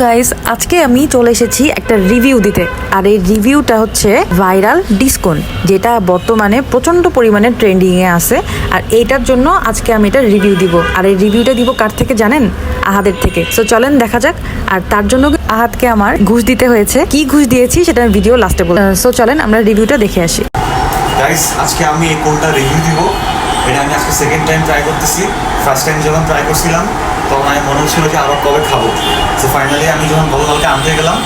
Guys, আজকে আমি চলে এসেছি একটা রিভিউ দিতে। আর এই রিভিউটা হচ্ছে ভাইরাল ডিসকন, যেটা বর্তমানে প্রচন্ড পরিমাণে ট্রেন্ডিং এ আছে। আর এইটার জন্য আজকে আমি এটা রিভিউ দিব। আর এই রিভিউটা দিব কার থেকে জানেন? আহাদের থেকে। সো চলেন দেখা যাক। আর তার জন্য আহাদকে আমার ঘুষ দিতে হয়েছে। কি ঘুষ দিয়েছি সেটা আমি ভিডিও লাস্টে বলবো। সো চলেন আমরা রিভিউটা দেখে আসি। গাইস, আজকে আমি এই কোনটা রিভিউ দিব। এটা আমি আজকে সেকেন্ড টাইম ট্রাই করতেছি। ফার্স্ট টাইম যখন ট্রাই করছিলাম তখন আমি মনে হচ্ছিল যে আবার কবে খাবো। তো ফাইনালি আমি যখন গতকালকে আনতে গেলাম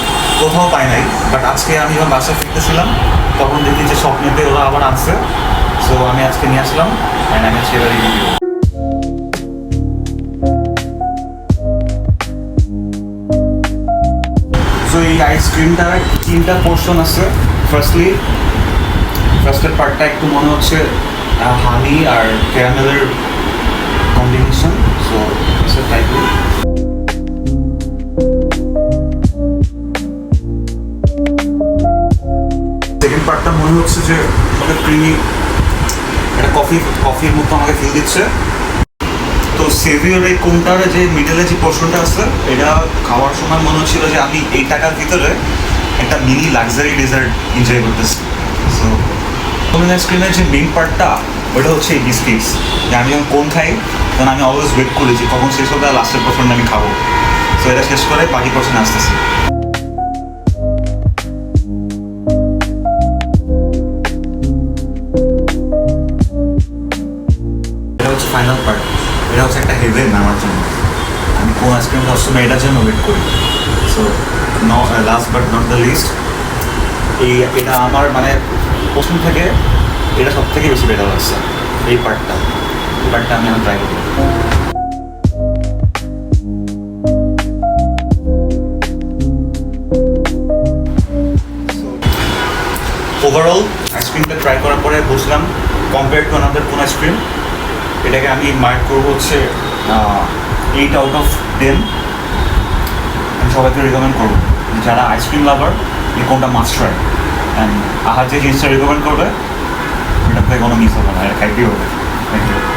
কোথাও পাই নাই, বাট আজকে আমি যখন বাসায় ফিরতেছিলাম তখন দেখি যে স্বপ্নেতে ওরা আবার আনছে। সো আমি আজকে নিয়ে আসলাম অ্যান্ড আমি সেটা রিভিউ দিব। সো এই আইসক্রিমটার তিনটা পোর্শন আছে। ফার্স্টের পার্টটা একটু মনে হচ্ছে হানি আর ক্যারামেলের কম্বিনেশন। সো এসে ট্রাই করি। সেকেন্ড পার্টটা মনে হচ্ছে যে আমাকে ক্রিমি একটা কফির মতো আমাকে ফিল দিচ্ছে। তো সেভিওর এই কোনটার যে মিডলে যে পোর্শনটা আছে এটা খাওয়ার সময় মনে হচ্ছিল যে আমি এই টাকার ভিতরে একটা মিনি লাক্সারি ডেজার্ট এনজয় করতেছি। সো কোন আইসক্রিমের যে মেইন পার্টটা ওটা হচ্ছে এই বিস্কিটস। যে আমি যখন কোন খাই তখন আমি অলওয়েজ ওয়েট করি যে কখন শেষ হবে আর লাস্টের পোর্শনটা আমি খাবো। সো এটা শেষ করে বাকি পোর্শনে আসতেছি। এটা হচ্ছে ফাইনাল পার্ট। এটা হচ্ছে একটা হেভেন আমার জন্য। আমি কোন আইসক্রিম সবসময় এটার জন্য ওয়েট করি। So last but not the least, এটা আমার মানে প্রথম থেকে এটা সব থেকে বেশি বেটার লাগছে। এই পার্টটা আমি এখন ট্রাই করবো। ওভারঅল আইসক্রিমটা ট্রাই করার পরে বুঝলাম কম্পেয়ার টু আনাদার কোন আইসক্রিম এটাকে আমি মার্ক করবো হচ্ছে 8 আউট অফ 10। আমি সবাইকে রিকমেন্ড করবো যারা আইসক্রিম লাভার এই কোনটা মাস্ট ট্রাই। অ্যান্ড আহার যে জিনিসটা রিকমেন্ড করবে এটাতে কোনো মিস হবে না, এটা খাইতেই হবে। Thank you.